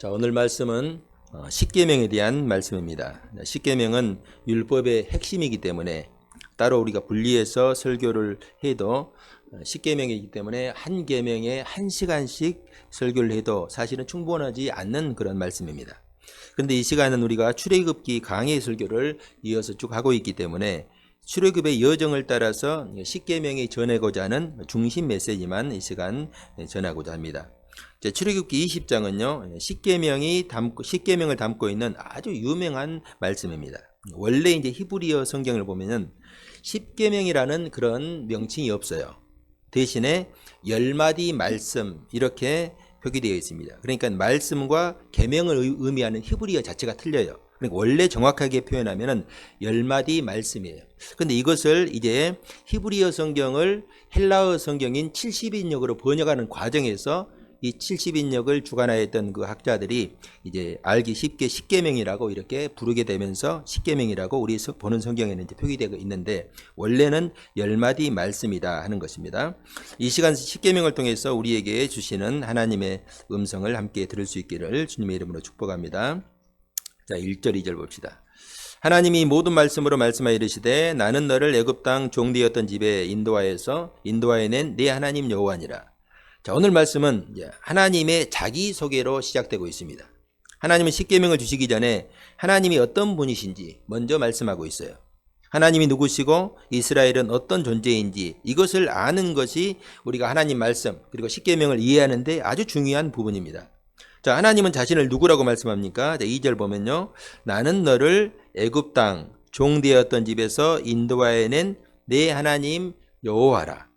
자, 오늘 말씀은 십계명에 대한 말씀입니다. 십계명은 율법의 핵심이기 때문에 따로 우리가 분리해서 설교를 해도 십계명이기 때문에 한 계명에 1시간씩 설교를 해도 사실은 충분하지 않는 그런 말씀입니다. 그런데 이 시간은 우리가 출애굽기 강해 설교를 이어서 쭉 하고 있기 때문에 출애굽의 여정을 따라서 십계명이 전하고자 하는 중심 메시지만 이 시간 전하고자 합니다. 출애굽기 20장은요, 십계명을 담고 있는 아주 유명한 말씀입니다. 원래 이제 히브리어 성경을 보면은 십계명이라는 그런 명칭이 없어요. 대신에 10마디 말씀 이렇게 표기되어 있습니다. 그러니까 말씀과 계명을 의미하는 히브리어 자체가 틀려요. 그러니까 원래 정확하게 표현하면은 10마디 말씀이에요. 근데 이것을 이제 히브리어 성경을 헬라어 성경인 70인역으로 번역하는 과정에서 이 70인역을 주관하였던 그 학자들이 이제 알기 쉽게 십계명이라고 이렇게 부르게 되면서 십계명이라고 우리 보는 성경에는 이제 표기되고 있는데 원래는 10마디 말씀이다 하는 것입니다. 이 시간 십계명을 통해서 우리에게 주시는 하나님의 음성을 함께 들을 수 있기를 주님의 이름으로 축복합니다. 자, 1절 2절 봅시다. 하나님이 모든 말씀으로 말씀하여 이르시되 나는 너를 애굽 땅 종되었던 집에 인도하여 낸 네 하나님 여호와니라. 자, 오늘 말씀은 하나님의 자기소개로 시작되고 있습니다. 하나님은 십계명을 주시기 전에 하나님이 어떤 분이신지 먼저 말씀하고 있어요. 하나님이 누구시고 이스라엘은 어떤 존재인지 이것을 아는 것이 우리가 하나님 말씀 그리고 십계명을 이해하는 데 아주 중요한 부분입니다. 자, 하나님은 자신을 누구라고 말씀합니까? 자, 2절 보면요. 나는 너를 애굽 땅 종되었던 집에서 인도하여 낸 네 하나님 여호와라.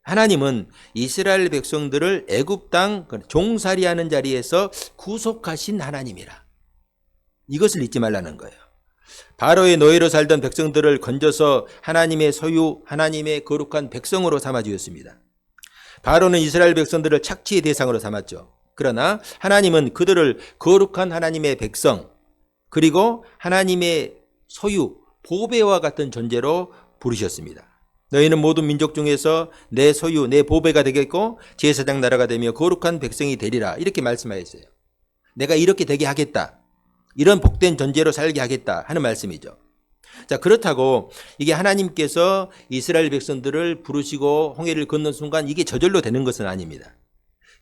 하나님은 이스라엘 백성들을 애굽 땅 종살이하는 자리에서 구속하신 하나님이라. 이것을 잊지 말라는 거예요. 바로의 노예로 살던 백성들을 건져서 하나님의 소유, 하나님의 거룩한 백성으로 삼아 주었습니다. 바로는 이스라엘 백성들을 착취의 대상으로 삼았죠. 그러나 하나님은 그들을 거룩한 하나님의 백성, 그리고 하나님의 소유, 보배와 같은 존재로 부르셨습니다. 너희는 모든 민족 중에서 내 소유, 내 보배가 되겠고 제사장 나라가 되며 거룩한 백성이 되리라. 이렇게 말씀하였어요. 내가 이렇게 되게 하겠다. 이런 복된 존재로 살게 하겠다 하는 말씀이죠. 자, 그렇다고 이게 하나님께서 이스라엘 백성들을 부르시고 홍해를 건넌 순간 이게 저절로 되는 것은 아닙니다.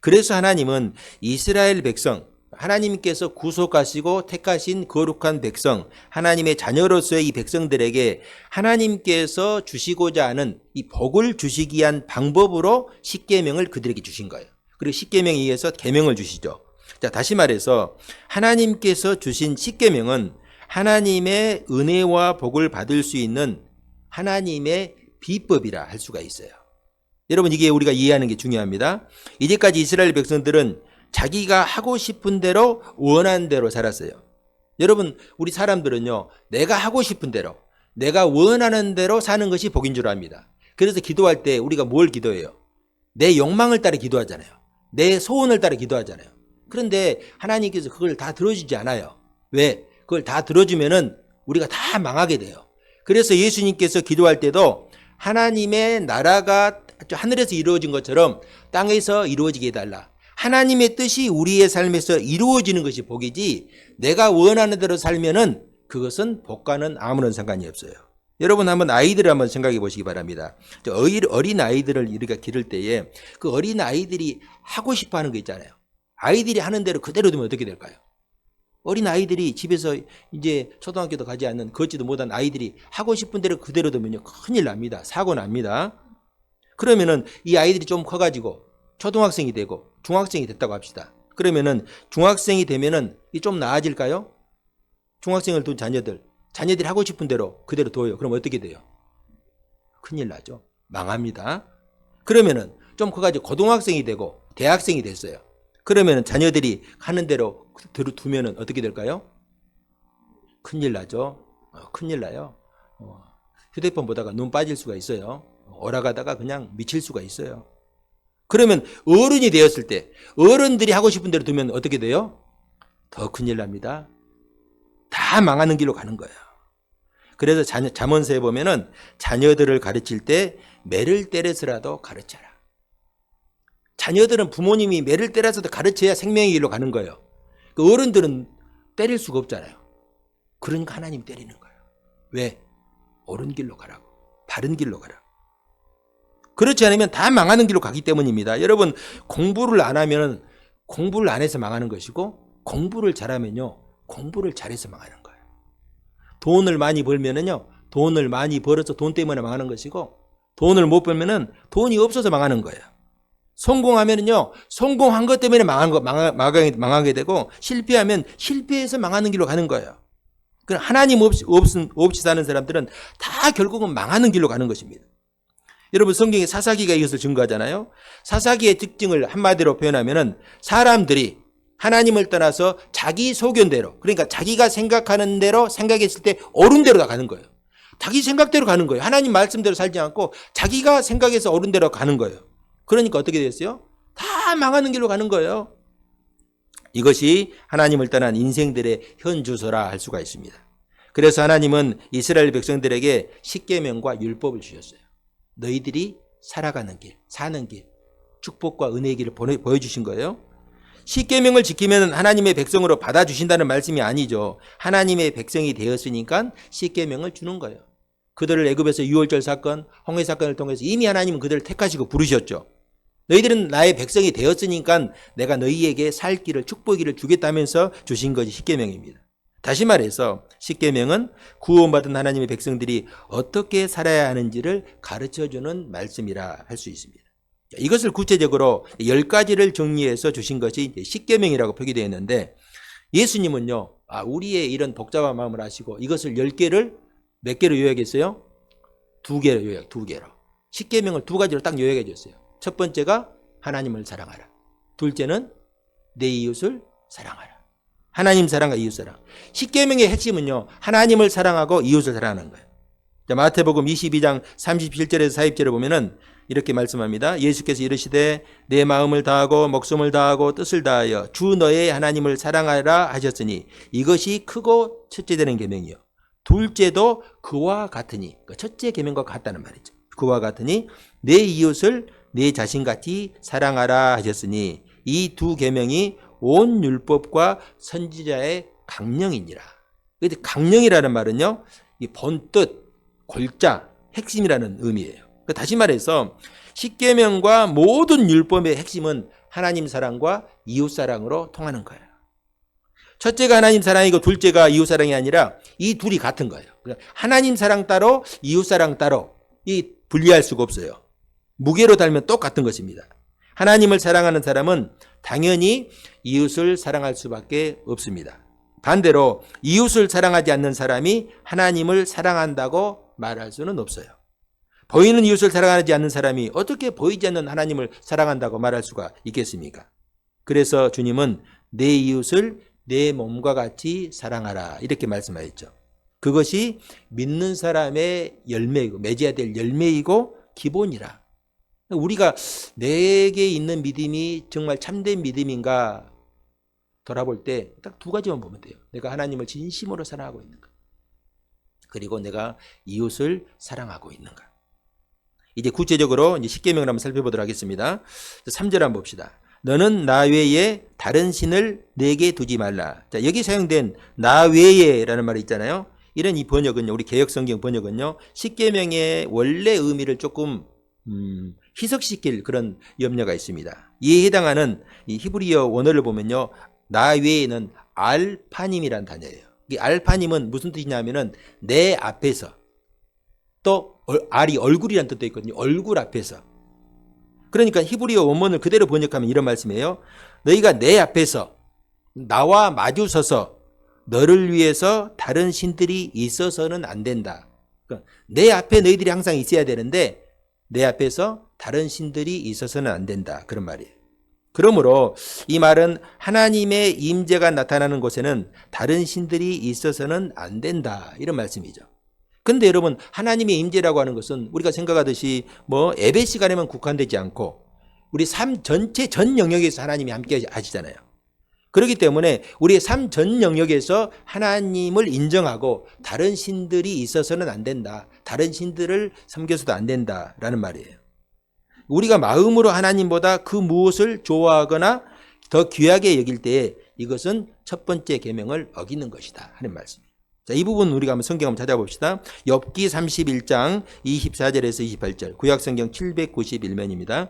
그래서 하나님은 이스라엘 백성, 하나님께서 구속하시고 택하신 거룩한 백성, 하나님의 자녀로서의 이 백성들에게 하나님께서 주시고자 하는 이 복을 주시기 위한 방법으로 십계명을 그들에게 주신 거예요. 그리고 십계명에 의해서 계명을 주시죠. 자, 다시 말해서 하나님께서 주신 십계명은 하나님의 은혜와 복을 받을 수 있는 하나님의 비법이라 할 수가 있어요. 여러분, 이게 우리가 이해하는 게 중요합니다. 이제까지 이스라엘 백성들은 자기가 하고 싶은 대로 원하는 대로 살았어요. 여러분, 우리 사람들은요, 내가 하고 싶은 대로, 내가 원하는 대로 사는 것이 복인 줄 압니다. 그래서 기도할 때 우리가 뭘 기도해요? 내 욕망을 따라 기도하잖아요. 내 소원을 따라 기도하잖아요. 그런데 하나님께서 그걸 다 들어주지 않아요. 왜? 그걸 다 들어주면은 우리가 다 망하게 돼요. 그래서 예수님께서 기도할 때도 하나님의 나라가 하늘에서 이루어진 것처럼 땅에서 이루어지게 해달라. 하나님의 뜻이 우리의 삶에서 이루어지는 것이 복이지 내가 원하는 대로 살면은 그것은 복과는 아무런 상관이 없어요. 여러분 한번 아이들을 한번 생각해 보시기 바랍니다. 어린 아이들을 우리가 기를 때에 그 어린 아이들이 하고 싶어 하는 거 있잖아요. 아이들이 하는 대로 그대로 두면 어떻게 될까요? 어린 아이들이 집에서 이제 초등학교도 가지 않는 걷지도 못한 아이들이 하고 싶은 대로 그대로 두면요 큰일 납니다. 사고 납니다. 그러면은 이 아이들이 좀 커가지고 초등학생이 되고 중학생이 됐다고 합시다. 그러면은 중학생이 되면은 이 좀 나아질까요? 중학생을 둔 자녀들이 하고 싶은 대로 그대로 둬요. 그럼 어떻게 돼요? 큰일 나죠. 망합니다. 그러면은 좀 커가지고 고등학생이 되고 대학생이 됐어요. 그러면은 자녀들이 하는 대로 두면은 어떻게 될까요? 큰일 나죠. 큰일 나요. 휴대폰 보다가 눈 빠질 수가 있어요. 오락가다가 그냥 미칠 수가 있어요. 그러면 어른이 되었을 때 어른들이 하고 싶은 대로 두면 어떻게 돼요? 더 큰일 납니다. 다 망하는 길로 가는 거예요. 그래서 잠언서에 보면은 자녀들을 가르칠 때 매를 때려서라도 가르쳐라. 자녀들은 부모님이 매를 때려서도 가르쳐야 생명의 길로 가는 거예요. 그 어른들은 때릴 수가 없잖아요. 그러니까 하나님 때리는 거예요. 왜? 옳은 길로 가라고. 바른 길로 가라고. 그렇지 않으면 다 망하는 길로 가기 때문입니다. 여러분, 공부를 안 하면 공부를 안 해서 망하는 것이고, 공부를 잘하면요, 공부를 잘해서 망하는 거예요. 돈을 많이 벌면은요, 돈을 많이 벌어서 돈 때문에 망하는 것이고, 돈을 못 벌면은 돈이 없어서 망하는 거예요. 성공하면은요, 성공한 것 때문에 망하게 되고, 실패하면 실패해서 망하는 길로 가는 거예요. 그럼 하나님 없이 사는 사람들은 다 결국은 망하는 길로 가는 것입니다. 여러분, 성경에 사사기가 이것을 증거하잖아요. 사사기의 특징을 한마디로 표현하면은 사람들이 하나님을 떠나서 자기 소견대로, 그러니까 자기가 생각하는 대로 생각했을 때 옳은 대로 다 가는 거예요. 자기 생각대로 가는 거예요. 하나님 말씀대로 살지 않고 자기가 생각해서 옳은 대로 가는 거예요. 그러니까 어떻게 됐어요? 다 망하는 길로 가는 거예요. 이것이 하나님을 떠난 인생들의 현주소라 할 수가 있습니다. 그래서 하나님은 이스라엘 백성들에게 십계명과 율법을 주셨어요. 너희들이 살아가는 길, 사는 길, 축복과 은혜의 길을 보여주신 거예요. 십계명을 지키면 하나님의 백성으로 받아주신다는 말씀이 아니죠. 하나님의 백성이 되었으니까 십계명을 주는 거예요. 그들을 애굽에서 유월절 사건, 홍해 사건을 통해서 이미 하나님은 그들을 택하시고 부르셨죠. 너희들은 나의 백성이 되었으니까 내가 너희에게 살 길을, 축복의 길을 주겠다면서 주신 것이 십계명입니다. 다시 말해서 십계명은 구원받은 하나님의 백성들이 어떻게 살아야 하는지를 가르쳐주는 말씀이라 할 수 있습니다. 이것을 구체적으로 10가지를 정리해서 주신 것이 십계명이라고 표기되어 있는데, 예수님은요, 우리의 이런 복잡한 마음을 아시고 이것을 10개를 몇 개로 요약했어요? 2개로 2개로. 십계명을 2가지로 딱 요약해 줬어요. 첫 번째가 하나님을 사랑하라. 둘째는 내 이웃을 사랑하라. 하나님 사랑과 이웃 사랑. 십계명의 핵심은요, 하나님을 사랑하고 이웃을 사랑하는 거예요. 자, 마태복음 22장 37절에서 40절에 보면은 이렇게 말씀합니다. 예수께서 이르시되 내 마음을 다하고 목숨을 다하고 뜻을 다하여 주 너의 하나님을 사랑하라 하셨으니 이것이 크고 첫째 되는 계명이요. 둘째도 그와 같으니, 첫째 계명과 같다는 말이죠. 그와 같으니 내 이웃을 내 자신같이 사랑하라 하셨으니 이 두 계명이 온 율법과 선지자의 강령이니라. 근데 강령이라는 말은요, 이 본뜻, 골자, 핵심이라는 의미예요. 다시 말해서 십계명과 모든 율법의 핵심은 하나님 사랑과 이웃 사랑으로 통하는 거예요. 첫째가 하나님 사랑이고 둘째가 이웃 사랑이 아니라 이 둘이 같은 거예요. 하나님 사랑 따로 이웃 사랑 따로 이 분리할 수가 없어요. 무게로 달면 똑같은 것입니다. 하나님을 사랑하는 사람은 당연히 이웃을 사랑할 수밖에 없습니다. 반대로 이웃을 사랑하지 않는 사람이 하나님을 사랑한다고 말할 수는 없어요. 보이는 이웃을 사랑하지 않는 사람이 어떻게 보이지 않는 하나님을 사랑한다고 말할 수가 있겠습니까? 그래서 주님은 내 이웃을 내 몸과 같이 사랑하라 이렇게 말씀하셨죠. 그것이 믿는 사람의 열매이고 맺어야 될 열매이고 기본이라. 우리가 내게 있는 믿음이 정말 참된 믿음인가 돌아볼 때 딱 2가지만 보면 돼요. 내가 하나님을 진심으로 사랑하고 있는가, 그리고 내가 이웃을 사랑하고 있는가. 이제 구체적으로 이제 십계명을 한번 살펴보도록 하겠습니다. 3절 한번 봅시다. 너는 나 외에 다른 신을 내게 두지 말라. 자, 여기 사용된 나 외에라는 말이 있잖아요. 이런 이 번역은요, 우리 개역성경 번역은요, 십계명의 원래 의미를 조금 희석시킬 그런 염려가 있습니다. 이에 해당하는 이 히브리어 원어를 보면요, 나 외에는 알파님이란 단어예요. 이 알파님은 무슨 뜻이냐면은 내 앞에서, 또 알이 얼굴이라는 뜻도 있거든요. 얼굴 앞에서. 그러니까 히브리어 원문을 그대로 번역하면 이런 말씀이에요. 너희가 내 앞에서 나와 마주 서서 너를 위해서 다른 신들이 있어서는 안 된다. 그러니까 내 앞에 너희들이 항상 있어야 되는데 내 앞에서 다른 신들이 있어서는 안 된다. 그런 말이에요. 그러므로 이 말은 하나님의 임재가 나타나는 곳에는 다른 신들이 있어서는 안 된다. 이런 말씀이죠. 근데 여러분, 하나님의 임재라고 하는 것은 우리가 생각하듯이 뭐 예배 시간에만 국한되지 않고 우리 삶 전체 전 영역에서 하나님이 함께 하시잖아요. 그렇기 때문에 우리의 삶 전 영역에서 하나님을 인정하고 다른 신들이 있어서는 안 된다. 다른 신들을 섬겨서도 안 된다라는 말이에요. 우리가 마음으로 하나님보다 그 무엇을 좋아하거나 더 귀하게 여길 때에 이것은 첫 번째 계명을 어기는 것이다 하는 말씀입니다. 자, 이 부분 우리가 한번 성경 한번 찾아봅시다. 욥기 31장 24절에서 28절, 구약성경 791면입니다.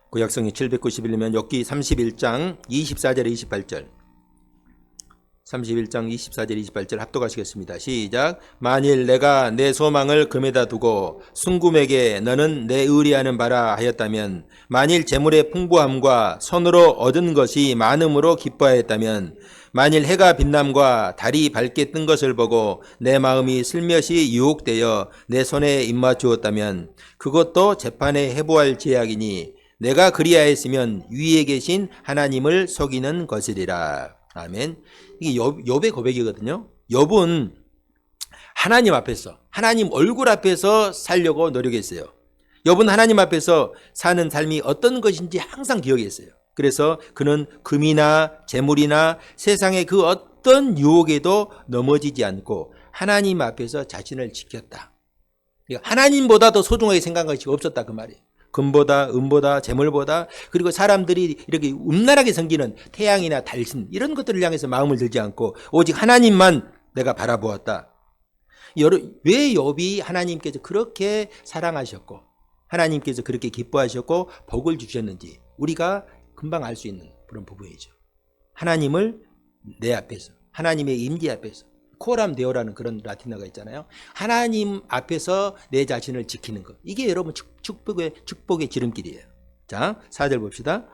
구약성경 791면 욥기 31장 24절에 28절, 31장 24절 28절 합독하시겠습니다. 시작. 만일 내가 내 소망을 금에다 두고 순금에게 너는 내 의리하는 바라 하였다면, 만일 재물의 풍부함과 손으로 얻은 것이 많음으로 기뻐하였다면, 만일 해가 빛남과 달이 밝게 뜬 것을 보고 내 마음이 슬며시 유혹되어 내 손에 입맞추었다면, 그것도 재판에 해보할 제약이니 내가 그리하였으면 위에 계신 하나님을 속이는 것이리라. 아멘. 이게 욥의 고백이거든요. 욥은 하나님 앞에서, 하나님 얼굴 앞에서 살려고 노력했어요. 욥은 하나님 앞에서 사는 삶이 어떤 것인지 항상 기억했어요. 그래서 그는 금이나 재물이나 세상의 그 어떤 유혹에도 넘어지지 않고 하나님 앞에서 자신을 지켰다. 하나님보다 더 소중하게 생각한 것이 없었다 그 말이에요. 금보다, 은보다, 재물보다, 그리고 사람들이 이렇게 음란하게 섬기는 태양이나 달신 이런 것들을 향해서 마음을 들지 않고 오직 하나님만 내가 바라보았다. 왜 욥이 하나님께서 그렇게 사랑하셨고 하나님께서 그렇게 기뻐하셨고 복을 주셨는지 우리가 금방 알 수 있는 그런 부분이죠. 하나님을 내 앞에서, 하나님의 임재 앞에서, 코람 데오라는 그런 라틴어가 있잖아요. 하나님 앞에서 내 자신을 지키는 것. 이게 여러분 축복의 지름길이에요. 자, 4절 봅시다.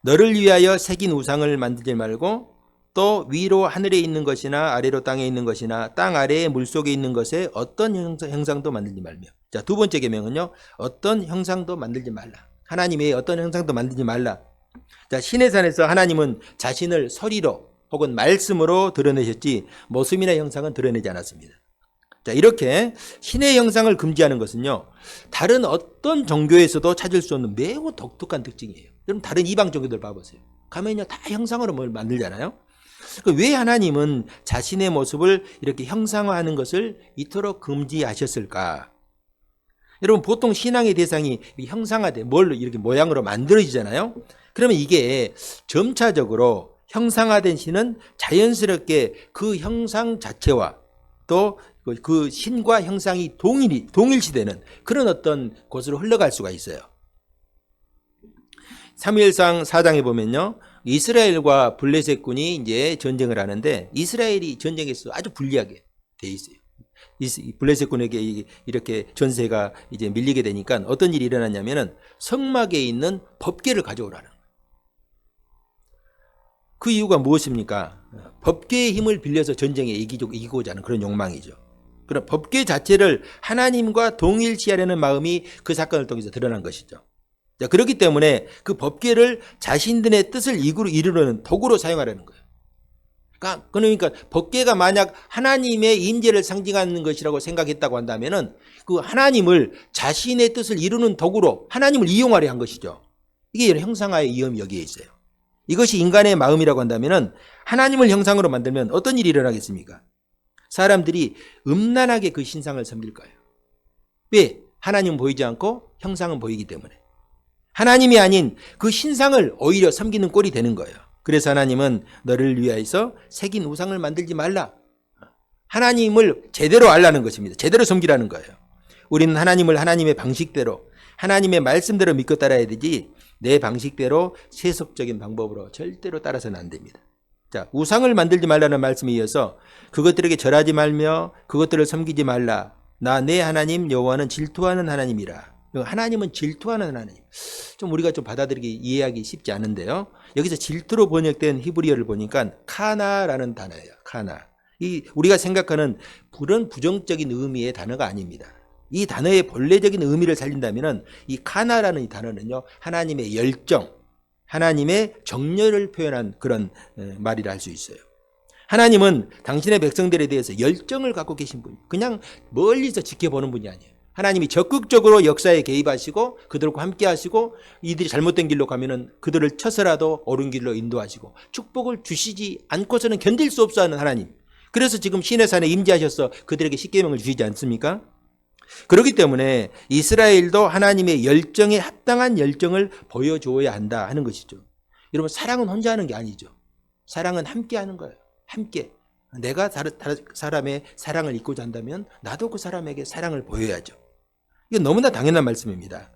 너를 위하여 새긴 우상을 만들지 말고 또 위로 하늘에 있는 것이나 아래로 땅에 있는 것이나 땅 아래에 물속에 있는 것에 어떤 형상도 만들지 말며. 자, 두 번째 계명은요. 어떤 형상도 만들지 말라. 하나님의 어떤 형상도 만들지 말라. 자, 신의 산에서 하나님은 자신을 서리로 혹은 말씀으로 드러내셨지 모습이나 형상은 드러내지 않았습니다. 자, 이렇게 신의 형상을 금지하는 것은요, 다른 어떤 종교에서도 찾을 수 없는 매우 독특한 특징이에요. 여러분 다른 이방 종교들 봐보세요. 가면요 다 형상으로 뭘 만들잖아요. 왜 하나님은 자신의 모습을 이렇게 형상화하는 것을 이토록 금지하셨을까? 여러분 보통 신앙의 대상이 형상화돼 뭘 이렇게 모양으로 만들어지잖아요. 그러면 이게 점차적으로 형상화된 신은 자연스럽게 그 형상 자체와 또 그 신과 형상이 동일시되는 그런 어떤 곳으로 흘러갈 수가 있어요. 사무엘상 4장에 보면요, 이스라엘과 블레셋 군이 이제 전쟁을 하는데 이스라엘이 전쟁에서 아주 불리하게 돼 있어요. 블레셋 군에게 이렇게 전세가 이제 밀리게 되니까 어떤 일이 일어났냐면은 성막에 있는 법궤를 가져오라는 거예요. 그 이유가 무엇입니까? 법궤의 힘을 빌려서 전쟁에 이기고자 하는 그런 욕망이죠. 그럼 법궤 자체를 하나님과 동일시하려는 마음이 그 사건을 통해서 드러난 것이죠. 자, 그렇기 때문에 그 법궤를 자신들의 뜻을 이루려는 도구로 사용하려는 거예요. 그러니까 법궤가 만약 하나님의 임재를 상징하는 것이라고 생각했다고 한다면은 그 하나님을 자신의 뜻을 이루는 도구로 하나님을 이용하려 한 것이죠. 이게 형상화의 위험이 여기에 있어요. 이것이 인간의 마음이라고 한다면은 하나님을 형상으로 만들면 어떤 일이 일어나겠습니까? 사람들이 음란하게 그 신상을 섬길 거예요. 왜? 하나님은 보이지 않고 형상은 보이기 때문에. 하나님이 아닌 그 신상을 오히려 섬기는 꼴이 되는 거예요. 그래서 하나님은 너를 위하여서 새긴 우상을 만들지 말라. 하나님을 제대로 알라는 것입니다. 제대로 섬기라는 거예요. 우리는 하나님을 하나님의 방식대로, 하나님의 말씀대로 믿고 따라야 되지 내 방식대로 세속적인 방법으로 절대로 따라서는 안 됩니다. 자, 우상을 만들지 말라는 말씀에 이어서 그것들에게 절하지 말며 그것들을 섬기지 말라. 나 내 하나님 여호와는 질투하는 하나님이라. 하나님은 질투하는 하나님. 좀 우리가 좀 받아들이기 이해하기 쉽지 않은데요. 여기서 질투로 번역된 히브리어를 보니까 카나라는 단어예요. 카나. 이 우리가 생각하는 그런 부정적인 의미의 단어가 아닙니다. 이 단어의 본래적인 의미를 살린다면은 이 카나라는 이 단어는요, 하나님의 열정, 하나님의 정열을 표현한 그런 말이라 할 수 있어요. 하나님은 당신의 백성들에 대해서 열정을 갖고 계신 분, 그냥 멀리서 지켜보는 분이 아니에요. 하나님이 적극적으로 역사에 개입하시고 그들과 함께 하시고 이들이 잘못된 길로 가면은 그들을 쳐서라도 옳은 길로 인도하시고 축복을 주시지 않고서는 견딜 수 없어 하는 하나님. 그래서 지금 시내산에 임재하셔서 그들에게 십계명을 주시지 않습니까? 그렇기 때문에 이스라엘도 하나님의 열정에 합당한 열정을 보여주어야 한다 하는 것이죠. 여러분, 사랑은 혼자 하는 게 아니죠. 사랑은 함께 하는 거예요. 함께. 내가 다른 사람의 사랑을 잊고자 한다면 나도 그 사람에게 사랑을 보여야죠. 이건 너무나 당연한 말씀입니다.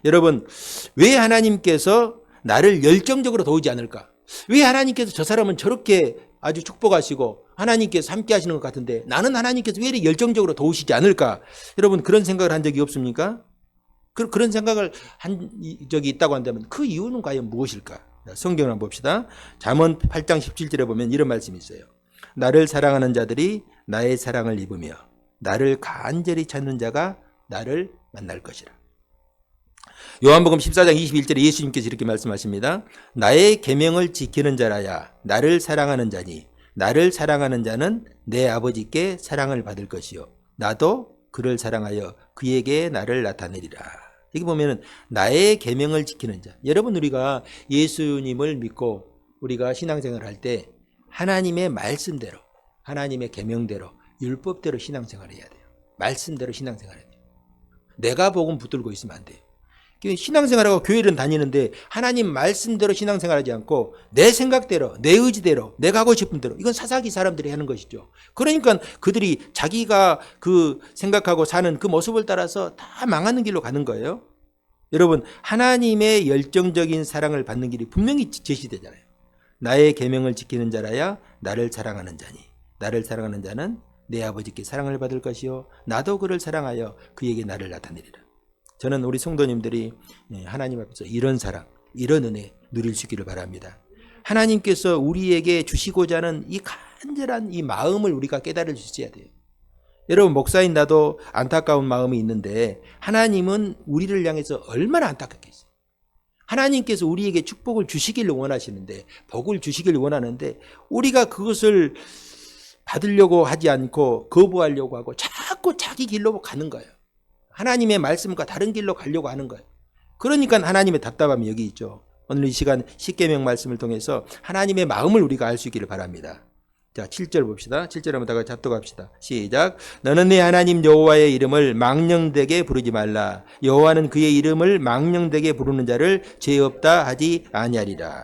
여러분, 왜 하나님께서 나를 열정적으로 도우지 않을까? 왜 하나님께서 저 사람은 저렇게 아주 축복하시고 하나님께서 함께 하시는 것 같은데 나는 하나님께서 왜 이렇게 열정적으로 도우시지 않을까? 여러분, 그런 생각을 한 적이 없습니까? 그런 생각을 한 적이 있다고 한다면 그 이유는 과연 무엇일까? 성경을 한번 봅시다. 잠언 8장 17절에 보면 이런 말씀이 있어요. 나를 사랑하는 자들이 나의 사랑을 입으며 나를 간절히 찾는 자가 나를 만날 것이라. 요한복음 14장 21절에 예수님께서 이렇게 말씀하십니다. 나의 계명을 지키는 자라야 나를 사랑하는 자니 나를 사랑하는 자는 내 아버지께 사랑을 받을 것이요 나도 그를 사랑하여 그에게 나를 나타내리라. 여기 보면은 나의 계명을 지키는 자. 여러분, 우리가 예수님을 믿고 우리가 신앙생활을 할 때 하나님의 말씀대로, 하나님의 계명대로, 율법대로 신앙생활을 해야 돼요. 말씀대로 신앙생활을 해야 돼요. 내가 복음 붙들고 있으면 안 돼요. 신앙생활하고 교회를 다니는데 하나님 말씀대로 신앙생활하지 않고 내 생각대로, 내 의지대로, 내가 하고 싶은 대로, 이건 사사기 사람들이 하는 것이죠. 그러니까 그들이 자기가 그 생각하고 사는 그 모습을 따라서 다 망하는 길로 가는 거예요. 여러분, 하나님의 열정적인 사랑을 받는 길이 분명히 제시되잖아요. 나의 계명을 지키는 자라야 나를 사랑하는 자니 나를 사랑하는 자는 내 아버지께 사랑을 받을 것이요 나도 그를 사랑하여 그에게 나를 나타내리라. 저는 우리 성도님들이 하나님 앞에서 이런 사랑, 이런 은혜 누릴 수 있기를 바랍니다. 하나님께서 우리에게 주시고자 하는 이 간절한 이 마음을 우리가 깨달을 수 있어야 돼요. 여러분, 목사인 나도 안타까운 마음이 있는데 하나님은 우리를 향해서 얼마나 안타깝겠어요. 하나님께서 우리에게 축복을 주시기를 원하시는데, 복을 주시기를 원하는데 우리가 그것을 받으려고 하지 않고 거부하려고 하고 자꾸 자기 길로 가는 거예요. 하나님의 말씀과 다른 길로 가려고 하는 거예요. 그러니까 하나님의 답답함이 여기 있죠. 오늘 이 시간 십계명 말씀을 통해서 하나님의 마음을 우리가 알 수 있기를 바랍니다. 자, 7절 봅시다. 7절 한번 다 같이 합독합시다. 시작. 너는 네 하나님 여호와의 이름을 망령되게 부르지 말라. 여호와는 그의 이름을 망령되게 부르는 자를 죄 없다 하지 아니하리라.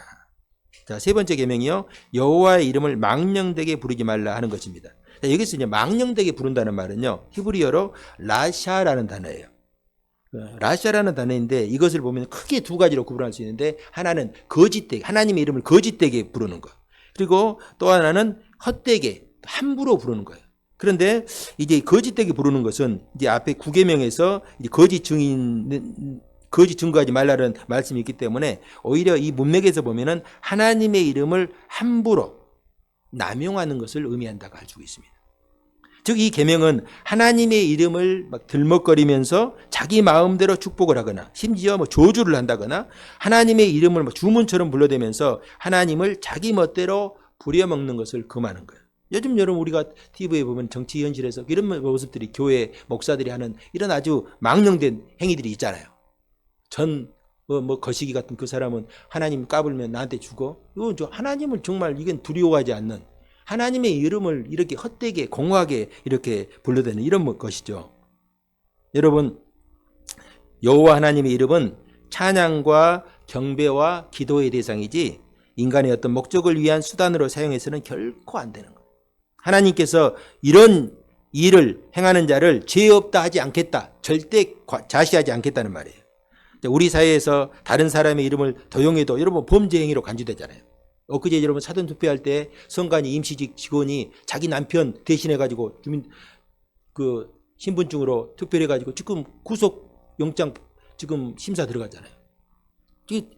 자, 세 번째 계명이요. 여호와의 이름을 망령되게 부르지 말라 하는 것입니다. 자, 여기서 이제 망령되게 부른다는 말은요, 히브리어로 라샤라는 단어예요. 라샤라는 단어인데 이것을 보면 크게 두 가지로 구분할 수 있는데, 하나는 거짓되게, 하나님의 이름을 거짓되게 부르는 것, 그리고 또 하나는 헛되게, 함부로 부르는 거예요. 그런데 이제 거짓되게 부르는 것은 이제 앞에 9계명에서 거짓 증거하지 말라는 말씀이 있기 때문에 오히려 이 문맥에서 보면은 하나님의 이름을 함부로 남용하는 것을 의미한다고 할 수 있습니다. 즉, 이 계명은 하나님의 이름을 막 들먹거리면서 자기 마음대로 축복을 하거나 심지어 뭐 저주를 한다거나 하나님의 이름을 막 주문처럼 불러대면서 하나님을 자기 멋대로 부려먹는 것을 금하는 거예요. 요즘 여러분 우리가 TV에 보면 정치 현실에서 이런 모습들이, 교회 목사들이 하는 이런 아주 망령된 행위들이 있잖아요. 거시기 같은 그 사람은 하나님 까불면 나한테 죽어. 이건 하나님을 정말 이건 두려워하지 않는, 하나님의 이름을 이렇게 헛되게 공허하게 이렇게 불러대는 이런 것이죠. 여러분, 여호와 하나님의 이름은 찬양과 경배와 기도의 대상이지 인간의 어떤 목적을 위한 수단으로 사용해서는 결코 안 되는 거예요. 하나님께서 이런 일을 행하는 자를 죄 없다 하지 않겠다, 절대 자시하지 않겠다는 말이에요. 우리 사회에서 다른 사람의 이름을 도용해도 여러분 범죄 행위로 간주되잖아요. 엊그제 여러분 사전 투표할 때 선관위 임시직 직원이 자기 남편 대신해가지고 주민 그 신분증으로 투표해가지고 지금 구속 영장 지금 심사 들어갔잖아요.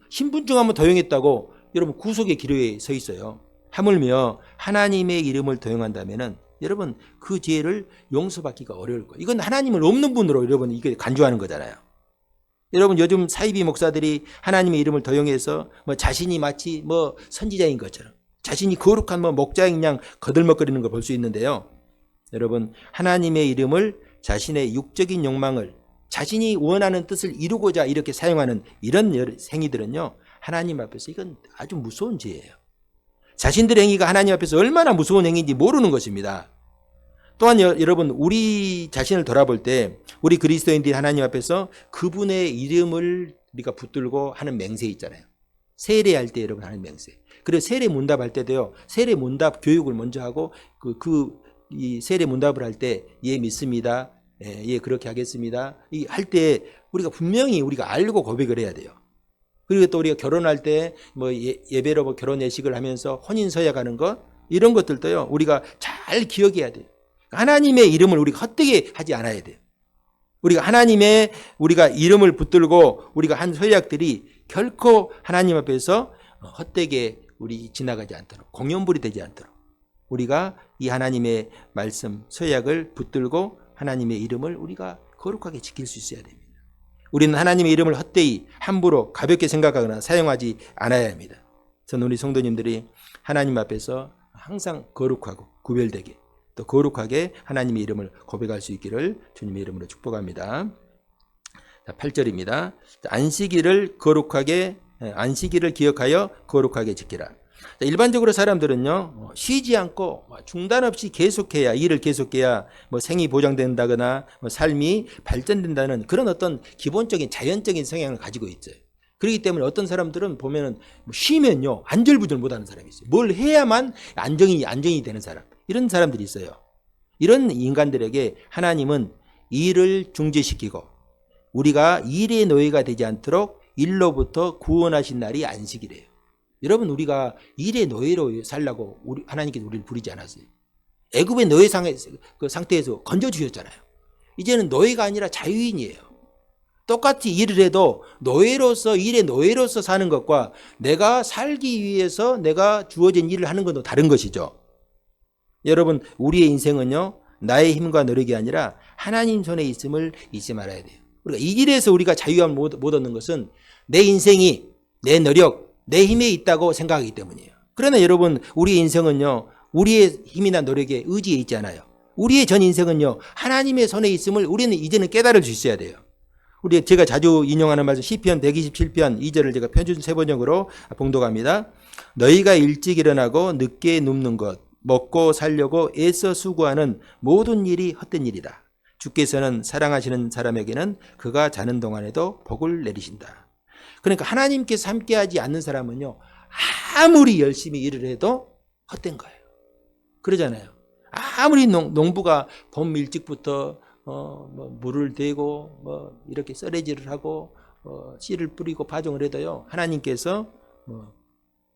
신분증 한번 도용했다고 여러분 구속의 기로에 서 있어요. 하물며 하나님의 이름을 도용한다면은 여러분 그 죄를 용서받기가 어려울 거예요. 이건 하나님을 없는 분으로 여러분 이게 간주하는 거잖아요. 여러분 요즘 사이비 목사들이 하나님의 이름을 도용해서 뭐 자신이 마치 뭐 선지자인 것처럼 자신이 거룩한 뭐 목자인 양 거들먹거리는 걸 볼 수 있는데요. 여러분 하나님의 이름을 자신의 육적인 욕망을 자신이 원하는 뜻을 이루고자 이렇게 사용하는 이런 행위들은요, 하나님 앞에서 이건 아주 무서운 죄예요. 자신들의 행위가 하나님 앞에서 얼마나 무서운 행위인지 모르는 것입니다. 또한 여러분, 우리 자신을 돌아볼 때 우리 그리스도인들이 하나님 앞에서 그분의 이름을 우리가 붙들고 하는 맹세 있잖아요. 세례할 때 여러분 하는 맹세. 그리고 세례 문답할 때도요. 세례 문답 교육을 먼저 하고 이 세례 문답을 할 때 예 믿습니다. 예 그렇게 하겠습니다. 이 할 때 우리가 분명히 우리가 알고 고백을 해야 돼요. 그리고 또 우리가 결혼할 때 뭐 예배로 뭐 결혼 예식을 하면서 혼인 서약하는 것 이런 것들도요. 우리가 잘 기억해야 돼요. 하나님의 이름을 우리가 헛되게 하지 않아야 돼요. 우리가 하나님의 우리가 이름을 붙들고 우리가 한 서약들이 결코 하나님 앞에서 헛되게 우리 지나가지 않도록 공연불이 되지 않도록 우리가 이 하나님의 말씀 서약을 붙들고 하나님의 이름을 우리가 거룩하게 지킬 수 있어야 됩니다. 우리는 하나님의 이름을 헛되이 함부로 가볍게 생각하거나 사용하지 않아야 합니다. 저는 우리 성도님들이 하나님 앞에서 항상 거룩하고 구별되게 또 거룩하게 하나님의 이름을 고백할 수 있기를 주님의 이름으로 축복합니다. 8절입니다. 안식일을 기억하여 거룩하게 지키라. 일반적으로 사람들은요, 쉬지 않고 중단 없이 계속해야, 일을 계속해야 생이 보장된다거나 삶이 발전된다는 그런 어떤 기본적인 자연적인 성향을 가지고 있어요. 그렇기 때문에 어떤 사람들은 보면은 쉬면요, 안절부절 못하는 사람이 있어요. 뭘 해야만 안정이 되는 사람. 이런 사람들이 있어요. 이런 인간들에게 하나님은 일을 중지시키고 우리가 일의 노예가 되지 않도록 일로부터 구원하신 날이 안식이래요. 여러분, 우리가 일의 노예로 살라고 하나님께서 우리를 부르지 않았어요. 애굽의 노예 상태에서 건져주셨잖아요. 이제는 노예가 아니라 자유인이에요. 똑같이 일을 해도 일의 노예로서 사는 것과 내가 살기 위해서 내가 주어진 일을 하는 것도 다른 것이죠. 여러분, 우리의 인생은요, 나의 힘과 노력이 아니라 하나님 손에 있음을 잊지 말아야 돼요. 우리가 이 길에서 우리가 자유함을 못 얻는 것은 내 인생이 내 노력, 내 힘에 있다고 생각하기 때문이에요. 그러나 여러분, 우리의 인생은요, 우리의 힘이나 노력에 의지에 있지 않아요. 우리의 전 인생은요, 하나님의 손에 있음을 우리는 이제는 깨달을 수 있어야 돼요. 제가 자주 인용하는 말씀 시편 127편 2절을 제가 편준 세번역으로 봉독합니다. 너희가 일찍 일어나고 늦게 눕는 것, 먹고 살려고 애써 수고하는 모든 일이 헛된 일이다. 주께서는 사랑하시는 사람에게는 그가 자는 동안에도 복을 내리신다. 그러니까 하나님께서 함께하지 않는 사람은요, 아무리 열심히 일을 해도 헛된 거예요. 그러잖아요. 아무리 농부가 봄 일찍부터 물을 대고 이렇게 썰매질을 하고 씨를 뿌리고 파종을 해도요, 하나님께서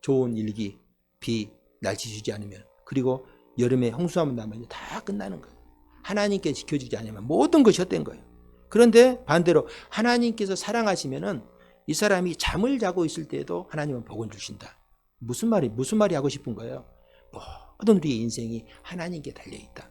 좋은 일기, 비, 날씨 주지 않으면, 그리고 여름에 홍수 한번 나면 다 끝나는 거예요. 하나님께 지켜주지 않으면 모든 것이 헛된 거예요. 그런데 반대로 하나님께서 사랑하시면은 이 사람이 잠을 자고 있을 때에도 하나님은 복을 주신다. 무슨 말이 하고 싶은 거예요? 모든 우리의 인생이 하나님께 달려있다.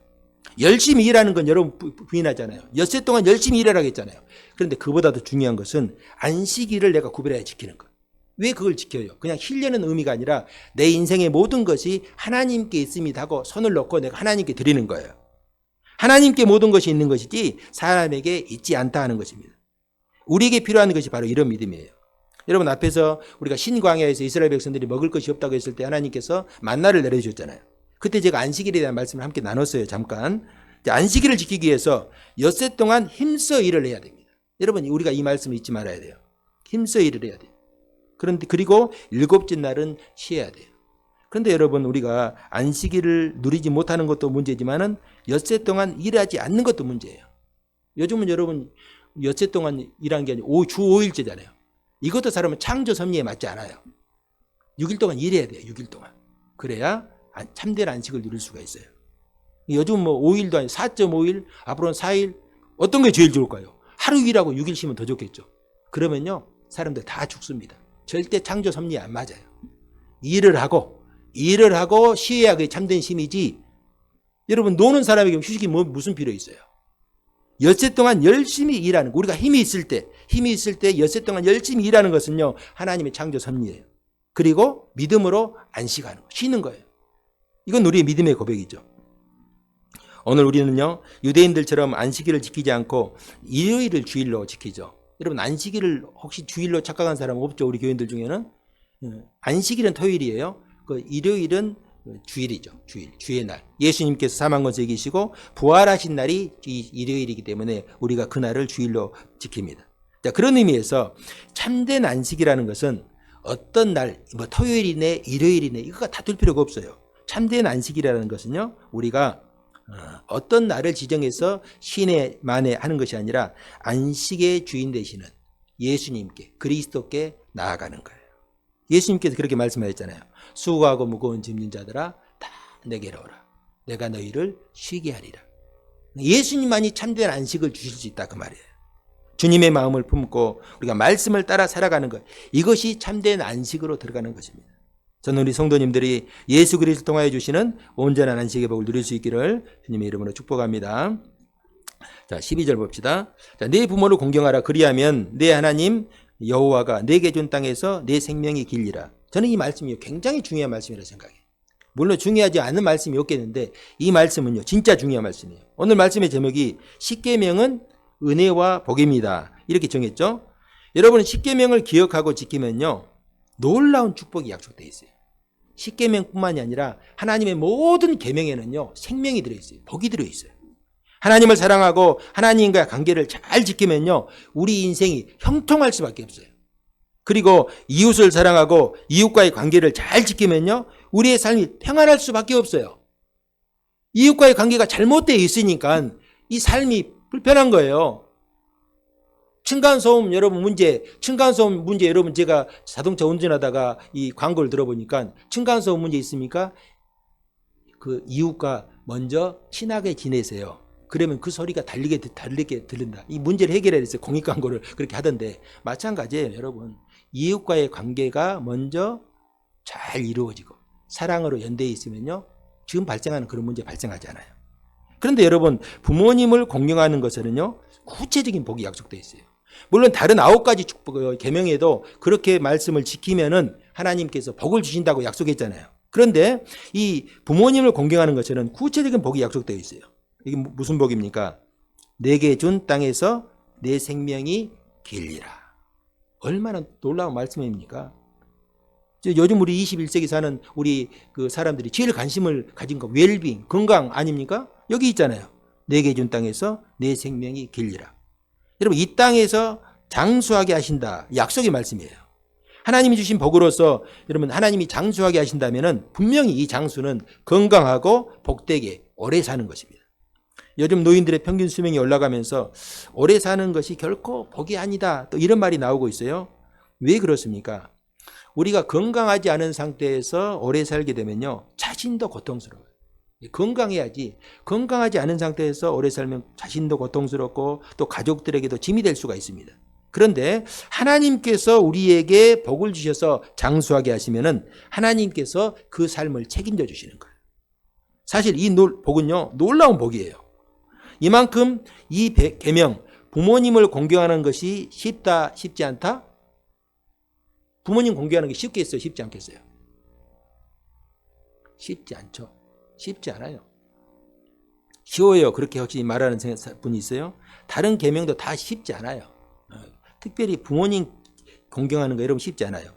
열심히 일하는 건 여러분 부인하잖아요. 엿새 동안 열심히 일하라고 했잖아요. 그런데 그보다도 중요한 것은 안식일을 내가 구별하여 지키는 것. 왜 그걸 지켜요? 그냥 쉬려는 의미가 아니라 내 인생의 모든 것이 하나님께 있습니다 하고 손을 놓고 내가 하나님께 드리는 거예요. 하나님께 모든 것이 있는 것이지 사람에게 있지 않다 하는 것입니다. 우리에게 필요한 것이 바로 이런 믿음이에요. 여러분, 앞에서 우리가 신광야에서 이스라엘 백성들이 먹을 것이 없다고 했을 때 하나님께서 만나를 내려주셨잖아요. 그때 제가 안식일에 대한 말씀을 함께 나눴어요. 잠깐. 안식일을 지키기 위해서 엿새 동안 힘써 일을 해야 됩니다. 여러분, 우리가 이 말씀을 잊지 말아야 돼요. 힘써 일을 해야 돼요. 그리고 일곱째 날은 쉬어야 돼요. 그런데 여러분, 우리가 안식일을 누리지 못하는 것도 문제지만은 엿새 동안 일하지 않는 것도 문제예요. 요즘은 여러분, 엿새 동안 일하는 게 아니고 주 5일제잖아요. 이것도 사람은 창조 섭리에 맞지 않아요. 6일 동안 일해야 돼요. 6일 동안. 그래야 참된 안식을 누릴 수가 있어요. 요즘 5일도 아니고 4.5일, 앞으로는 4일, 어떤 게 제일 좋을까요? 하루 일하고 6일 쉬면 더 좋겠죠. 그러면요, 사람들 다 죽습니다. 절대 창조 섭리에 안 맞아요. 일을 하고 쉬어야 그게 참된 쉼이지. 여러분, 노는 사람에게 휴식이 무슨 필요 있어요? 엿새 동안 열심히 일하는 거, 우리가 힘이 있을 때 엿새 동안 열심히 일하는 것은요, 하나님의 창조 섭리예요. 그리고 믿음으로 안식하는 거, 쉬는 거예요. 이건 우리의 믿음의 고백이죠. 오늘 우리는요, 유대인들처럼 안식일을 지키지 않고 일요일을 주일로 지키죠. 여러분, 안식일을 혹시 주일로 착각한 사람 없죠? 우리 교인들 중에는. 안식일은 토요일이에요. 그 일요일은 주일이죠. 주의 날. 예수님께서 사망 권세 이기시고 부활하신 날이 이 일요일이기 때문에 우리가 그날을 주일로 지킵니다. 자, 그런 의미에서 참된 안식이라는 것은 어떤 날, 뭐 토요일이네, 일요일이네, 이거 다툴 필요가 없어요. 참된 안식이라는 것은요, 우리가 어떤 날을 지정해서 신의 만에 하는 것이 아니라 안식의 주인 되시는 예수님께, 그리스도께 나아가는 거예요. 예수님께서 그렇게 말씀하셨잖아요. 수고하고 무거운 짐진 자들아 다 내게로 오라. 내가 너희를 쉬게 하리라. 예수님만이 참된 안식을 주실 수 있다 그 말이에요. 주님의 마음을 품고 우리가 말씀을 따라 살아가는 것, 이것이 참된 안식으로 들어가는 것입니다. 저는 우리 성도님들이 예수 그리스도를 통하여 주시는 온전한 안식의 복을 누릴 수 있기를 주님의 이름으로 축복합니다. 자, 12절 봅시다. 자, 내 부모를 공경하라. 그리하면 내 하나님 여호와가 내게 준 땅에서 내 생명이 길리라. 저는 이 말씀이 굉장히 중요한 말씀이라고 생각해요. 물론 중요하지 않은 말씀이 없겠는데 이 말씀은요 진짜 중요한 말씀이에요. 오늘 말씀의 제목이 십계명은 은혜와 복입니다. 이렇게 정했죠. 여러분 십계명을 기억하고 지키면요 놀라운 축복이 약속되어 있어요. 십계명뿐만이 아니라 하나님의 모든 계명에는요 생명이 들어있어요. 복이 들어있어요. 하나님을 사랑하고 하나님과 관계를 잘 지키면요 우리 인생이 형통할 수밖에 없어요. 그리고 이웃을 사랑하고 이웃과의 관계를 잘 지키면요 우리의 삶이 평안할 수밖에 없어요. 이웃과의 관계가 잘못되어 있으니까 이 삶이 불편한 거예요. 층간소음 문제 여러분 제가 자동차 운전하다가 이 광고를 들어보니까 층간소음 문제 있습니까? 그 이웃과 먼저 친하게 지내세요. 그러면 그 소리가 달리게 들린다. 이 문제를 해결해서 공익 광고를 그렇게 하던데 마찬가지예요, 여러분. 이웃과의 관계가 먼저 잘 이루어지고 사랑으로 연대해 있으면요. 지금 발생하는 그런 문제 발생하지 않아요. 그런데 여러분 부모님을 공경하는 것에는요. 구체적인 복이 약속되어 있어요. 물론 다른 9가지 축복 계명에도 그렇게 말씀을 지키면은 하나님께서 복을 주신다고 약속했잖아요. 그런데 이 부모님을 공경하는 것에는 구체적인 복이 약속되어 있어요. 이게 무슨 복입니까? 내게 준 땅에서 내 생명이 길리라. 얼마나 놀라운 말씀입니까? 요즘 우리 21세기 사는 우리 그 사람들이 제일 관심을 가진 거 웰빙, 건강 아닙니까? 여기 있잖아요. 내게 준 땅에서 내 생명이 길리라. 여러분 이 땅에서 장수하게 하신다. 약속의 말씀이에요. 하나님이 주신 복으로서 여러분 하나님이 장수하게 하신다면은 분명히 이 장수는 건강하고 복되게 오래 사는 것입니다. 요즘 노인들의 평균 수명이 올라가면서 오래 사는 것이 결코 복이 아니다. 또 이런 말이 나오고 있어요. 왜 그렇습니까? 우리가 건강하지 않은 상태에서 오래 살게 되면요. 자신도 고통스러워요. 건강해야지. 건강하지 않은 상태에서 오래 살면 자신도 고통스럽고 또 가족들에게도 짐이 될 수가 있습니다. 그런데 하나님께서 우리에게 복을 주셔서 장수하게 하시면은 하나님께서 그 삶을 책임져 주시는 거예요. 사실 이 복은요. 놀라운 복이에요. 이만큼 이 계명, 부모님을 공경하는 것이 쉽다, 쉽지 않다? 부모님 공경하는 게 쉽겠어요? 쉽지 않겠어요? 쉽지 않죠. 쉽지 않아요. 쉬워요. 그렇게 혹시 말하는 분이 있어요? 다른 계명도 다 쉽지 않아요. 특별히 부모님 공경하는 거 여러분 쉽지 않아요.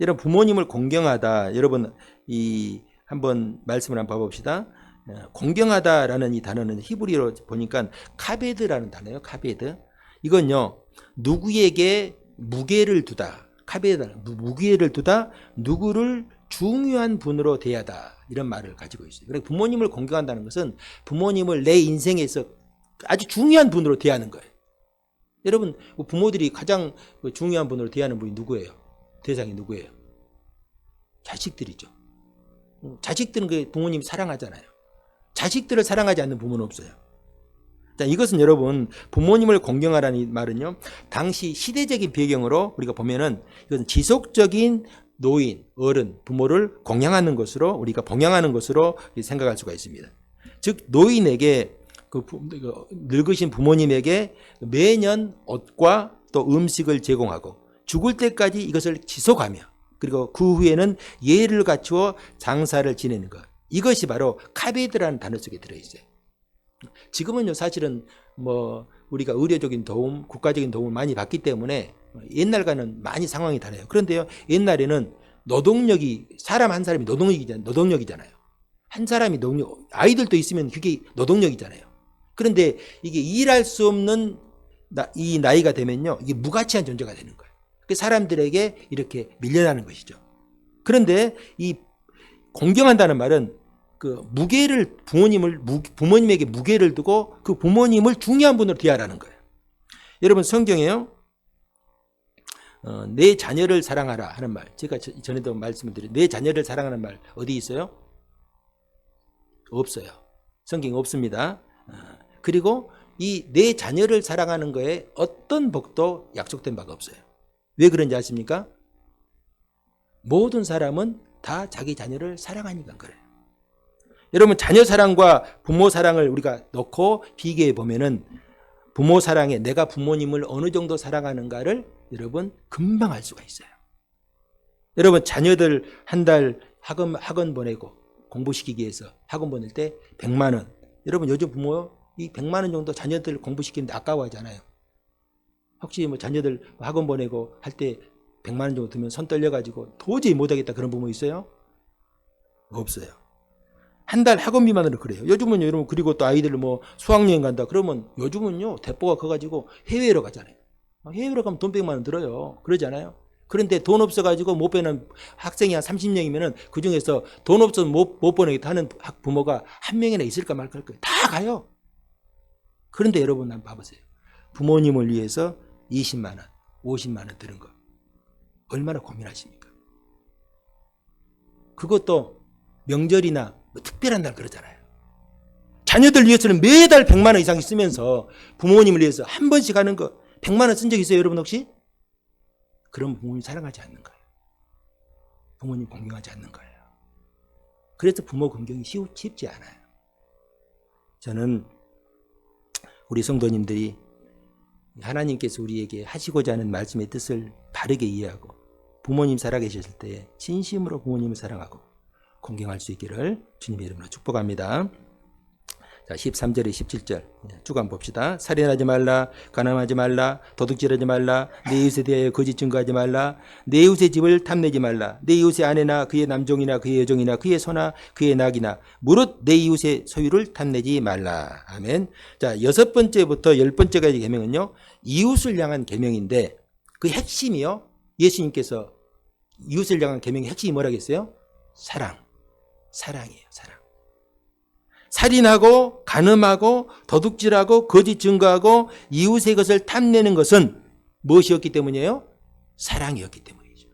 여러분 부모님을 공경하다. 여러분 이 한번 말씀을 한번 봐봅시다. 공경하다라는 이 단어는 히브리어로 보니까 카베드라는 단어예요. 카베드. 이건요 누구에게 무게를 두다. 카베드 무게를 두다. 누구를 중요한 분으로 대하다. 이런 말을 가지고 있어요. 그러니까 부모님을 공경한다는 것은 부모님을 내 인생에서 아주 중요한 분으로 대하는 거예요. 여러분 부모들이 가장 중요한 분으로 대하는 분이 누구예요? 대상이 누구예요? 자식들이죠. 자식들은 그 부모님 사랑하잖아요. 자식들을 사랑하지 않는 부모는 없어요. 자, 이것은 여러분 부모님을 공경하라는 이 말은요. 당시 시대적인 배경으로 우리가 보면은 이것은 지속적인 노인, 어른, 부모를 공양하는 것으로 우리가 봉양하는 것으로 생각할 수가 있습니다. 즉 노인에게 늙으신 부모님에게 매년 옷과 또 음식을 제공하고 죽을 때까지 이것을 지속하며 그리고 그 후에는 예를 갖추어 장사를 지내는 것. 이것이 바로 카베드라는 단어 속에 들어있어요. 지금은요 사실은 뭐 우리가 의료적인 도움, 국가적인 도움을 많이 받기 때문에 옛날과는 많이 상황이 다르요. 그런데요 옛날에는 노동력이 사람 한 사람이 노동력이잖아요. 한 사람이 아이들도 있으면 그게 노동력이잖아요. 그런데 이게 일할 수 없는 이 나이가 되면요, 이게 무가치한 존재가 되는 거예요. 그 사람들에게 이렇게 밀려나는 것이죠. 그런데 이 공경한다는 말은 그 무게를 부모님에게 무게를 두고 그 부모님을 중요한 분으로 대하라는 거예요. 여러분 성경에요, 내 자녀를 사랑하라 하는 말, 제가 전에도 말씀을 드린 내 자녀를 사랑하는 말 어디 있어요? 없어요. 성경에 없습니다. 그리고 이 내 자녀를 사랑하는 거에 어떤 복도 약속된 바가 없어요. 왜 그런지 아십니까? 모든 사람은 다 자기 자녀를 사랑하니까 그래요. 여러분 자녀 사랑과 부모 사랑을 우리가 놓고 비교해 보면은 부모 사랑에 내가 부모님을 어느 정도 사랑하는가를 여러분 금방 알 수가 있어요. 여러분 자녀들 한 달 학원 보내고 공부시키기 위해서 학원 보낼 때 100만 원. 여러분 요즘 부모 이 100만 원 정도 자녀들 공부시키는데 아까워하잖아요. 혹시 뭐 자녀들 학원 보내고 할 때 100만 원 정도 들면 손 떨려가지고 도저히 못하겠다 그런 부모 있어요? 없어요. 한 달 학원비만으로 그래요. 요즘은 여러분 그리고 또 아이들 뭐 수학여행 간다 그러면 요즘은요 대포가 커가지고 해외로 가잖아요. 해외로 가면 돈 100만 원 들어요. 그러잖아요. 그런데 돈 없어가지고 못 보내는 학생이 한 30명이면은 그 중에서 돈 없어서 못 보내겠다 하는 부모가 한 명이나 있을까 말까 할 거예요. 다 가요. 그런데 여러분 한번 봐보세요. 부모님을 위해서 20만 원, 50만 원 드는 거 얼마나 고민하십니까? 그것도 명절이나 뭐 특별한 날 그러잖아요. 자녀들 위해서는 매달 100만 원 이상 쓰면서 부모님을 위해서 한 번씩 하는 거 100만 원 쓴 적 있어요 여러분 혹시? 그럼 부모님 사랑하지 않는 거예요. 부모님 공경하지 않는 거예요. 그래서 부모 공경이 쉽지 않아요. 저는 우리 성도님들이 하나님께서 우리에게 하시고자 하는 말씀의 뜻을 바르게 이해하고 부모님 살아계셨을 때 진심으로 부모님을 사랑하고 공경할 수 있기를 주님의 이름으로 축복합니다. 자, 13절에 17절 쭉 한번 봅시다. 살인하지 말라, 가늠하지 말라, 도둑질하지 말라, 내 이웃에 대하여 거짓 증거하지 말라, 내 이웃의 집을 탐내지 말라, 내 이웃의 아내나 그의 남종이나 그의 여종이나 그의 소나 그의 낙이나 무릇 내 이웃의 소유를 탐내지 말라. 아멘. 자, 6번째부터 10번째까지 계명은요 이웃을 향한 계명인데 그 핵심이요 예수님께서 이웃을 향한 계명의 핵심이 뭐라겠어요? 사랑이에요. 사랑. 살인하고 간음하고 도둑질하고 거짓 증거하고 이웃의 것을 탐내는 것은 무엇이었기 때문이에요? 사랑이었기 때문이죠.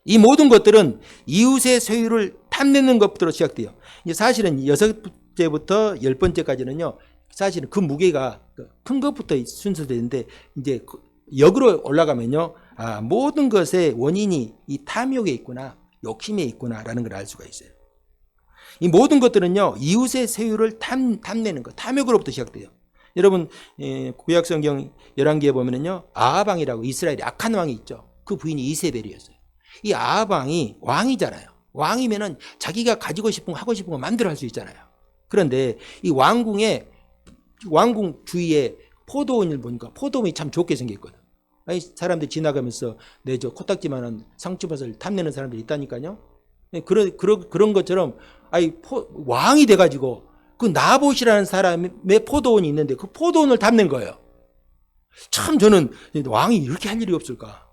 이 모든 것들은 이웃의 소유를 탐내는 것부터 시작돼요. 사실은 6번째부터 10번째까지는요. 사실은 그 무게가 큰 것부터 순서되는데 이제 역으로 올라가면요. 모든 것의 원인이 이 탐욕에 있구나. 욕심에 있구나라는 걸 알 수가 있어요. 이 모든 것들은요 이웃의 소유를 탐내는 것, 탐욕으로부터 시작돼요. 여러분 구약성경 열왕기에 보면은요 아합왕이라고 이스라엘의 악한 왕이 있죠. 그 부인이 이세벨이었어요. 이 아합왕이 왕이잖아요. 왕이면은 자기가 가지고 싶은 거 하고 싶은 거 마음대로 할 수 있잖아요. 그런데 이 왕궁 주위에 포도원을 보니까 포도원이 참 좋게 생겼거든. 아니 사람들이 지나가면서 내 저 코딱지만한 상추밭을 탐내는 사람들이 있다니까요. 그런 것처럼 왕이 돼가지고 그 나봇이라는 사람의 포도원이 있는데 그 포도원을 탐낸 거예요. 참 저는 왕이 이렇게 할 일이 없을까.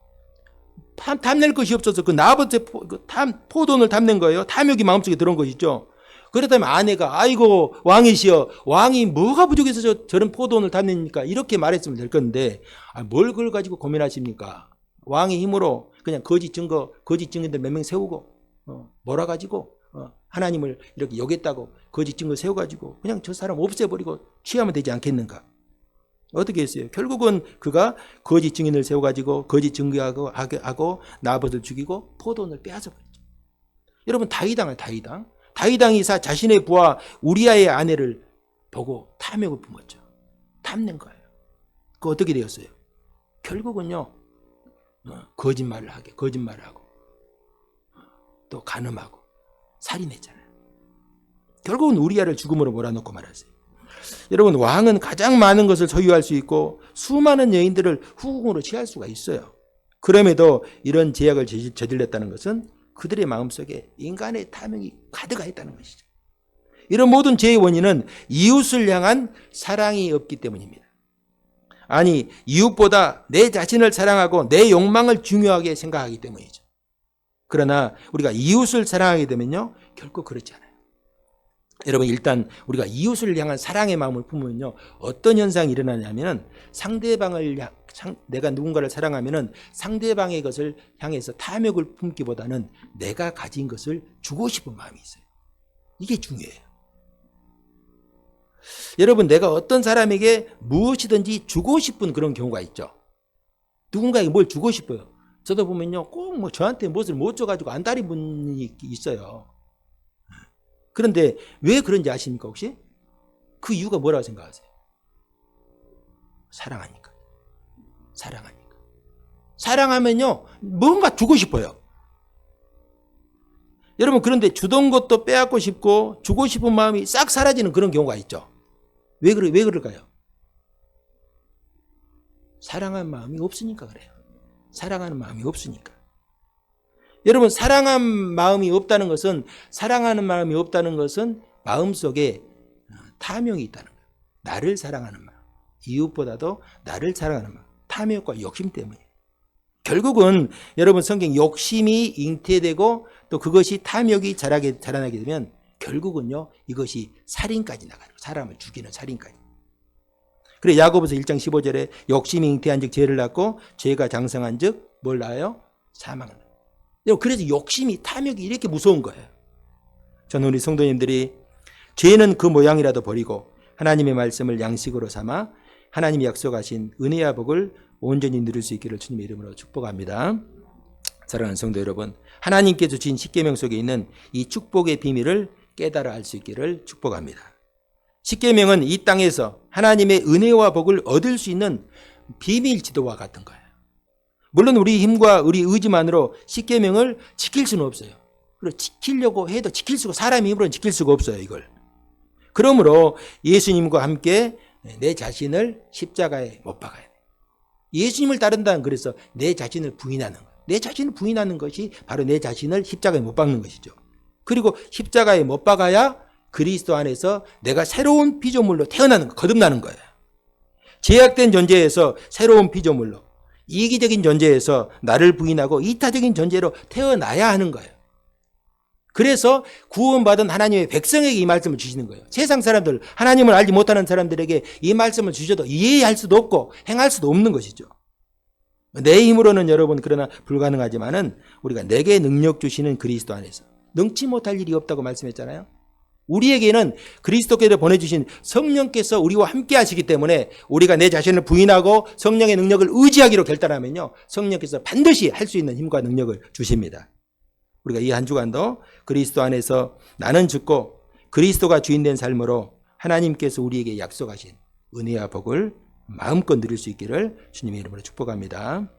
탐낼 것이 없어서 그 나봇의 포도원을 탐낸 거예요. 탐욕이 마음속에 들어온 것이죠. 그렇다면 아내가 아이고 왕이시여 왕이 뭐가 부족해서 저런 포도원을 탐냅니까? 이렇게 말했으면 될 건데 뭘 그걸 가지고 고민하십니까? 왕의 힘으로 그냥 거짓 증거인들 몇 명 세우고 몰아가지고 하나님을 이렇게 욕했다고 거짓 증거 세워가지고 그냥 저 사람 없애버리고 취하면 되지 않겠는가? 어떻게 했어요? 결국은 그가 거짓 증인을 세워가지고 거짓 증거하고 나봇을 죽이고 포도원을 빼앗아버렸죠. 여러분 다윗왕이 자신의 부하 우리아의 아내를 보고 탐욕을 품었죠. 탐낸 거예요. 그 어떻게 되었어요? 결국은요 거짓말을 하고 또 간음하고 살인했잖아요. 결국은 우리아를 죽음으로 몰아넣고 말았어요. 여러분 왕은 가장 많은 것을 소유할 수 있고 수많은 여인들을 후궁으로 취할 수가 있어요. 그럼에도 이런 제약을 저질렀다는 것은 그들의 마음속에 인간의 탐욕이 가득하 있다는 것이죠. 이런 모든 죄의 원인은 이웃을 향한 사랑이 없기 때문입니다. 아니, 이웃보다 내 자신을 사랑하고 내 욕망을 중요하게 생각하기 때문이죠. 그러나 우리가 이웃을 사랑하게 되면요, 결코 그렇지 않아요. 여러분, 일단 우리가 이웃을 향한 사랑의 마음을 품으면요, 어떤 현상이 일어나냐면 내가 누군가를 사랑하면은 상대방의 것을 향해서 탐욕을 품기보다는 내가 가진 것을 주고 싶은 마음이 있어요. 이게 중요해요. 여러분, 내가 어떤 사람에게 무엇이든지 주고 싶은 그런 경우가 있죠. 누군가에게 뭘 주고 싶어요. 저도 보면요, 꼭 뭐 저한테 무엇을 못 줘가지고 안달인 분이 있어요. 그런데 왜 그런지 아십니까, 혹시? 그 이유가 뭐라고 생각하세요? 사랑하니까. 사랑하니까. 사랑하면요, 뭔가 주고 싶어요. 여러분, 그런데 주던 것도 빼앗고 싶고 주고 싶은 마음이 싹 사라지는 그런 경우가 있죠. 왜 그럴까요? 사랑하는 마음이 없으니까 그래요. 사랑하는 마음이 없으니까. 여러분, 사랑하는 마음이 없다는 것은 마음속에 탐욕이 있다는 거예요. 나를 사랑하는 마음. 이웃보다도 나를 사랑하는 마음. 탐욕과 욕심 때문에. 결국은 여러분, 성경 욕심이 잉태되고 또 그것이 탐욕이 자라나게 되면 결국은요, 이것이 살인까지 나가는 거예요. 사람을 죽이는 살인까지. 그래, 야고보서 1장 15절에 욕심이 잉태한 즉 죄를 낳고 죄가 장성한 즉 뭘 낳아요? 사망을 낳아요. 그래서 욕심이, 탐욕이 이렇게 무서운 거예요. 저는 우리 성도님들이 죄는 그 모양이라도 버리고 하나님의 말씀을 양식으로 삼아 하나님이 약속하신 은혜와 복을 온전히 누릴 수 있기를 주님의 이름으로 축복합니다. 사랑하는 성도 여러분, 하나님께 주신 십계명 속에 있는 이 축복의 비밀을 깨달아 알 수 있기를 축복합니다. 십계명은 이 땅에서 하나님의 은혜와 복을 얻을 수 있는 비밀 지도와 같은 거예요. 물론 우리 힘과 우리 의지만으로 십계명을 지킬 수는 없어요. 그리고 지키려고 해도 사람의 힘으로는 지킬 수가 없어요, 이걸. 그러므로 예수님과 함께 내 자신을 십자가에 못 박아야 돼요. 예수님을 따른다는, 그래서 내 자신을 부인하는 거예요. 내 자신을 부인하는 것이 바로 내 자신을 십자가에 못 박는 것이죠. 그리고 십자가에 못 박아야 그리스도 안에서 내가 새로운 피조물로 거듭나는 거예요. 제약된 존재에서 새로운 피조물로, 이기적인 존재에서 나를 부인하고 이타적인 존재로 태어나야 하는 거예요. 그래서 구원받은 하나님의 백성에게 이 말씀을 주시는 거예요. 세상 사람들, 하나님을 알지 못하는 사람들에게 이 말씀을 주셔도 이해할 수도 없고 행할 수도 없는 것이죠. 내 힘으로는 여러분 그러나 불가능하지만은 우리가 내게 능력 주시는 그리스도 안에서 능치 못할 일이 없다고 말씀했잖아요. 우리에게는 그리스도께서 보내주신 성령께서 우리와 함께 하시기 때문에 우리가 내 자신을 부인하고 성령의 능력을 의지하기로 결단하면요, 성령께서 반드시 할 수 있는 힘과 능력을 주십니다. 우리가 이 한 주간도 그리스도 안에서 나는 죽고 그리스도가 주인된 삶으로 하나님께서 우리에게 약속하신 은혜와 복을 마음껏 누릴 수 있기를 주님의 이름으로 축복합니다.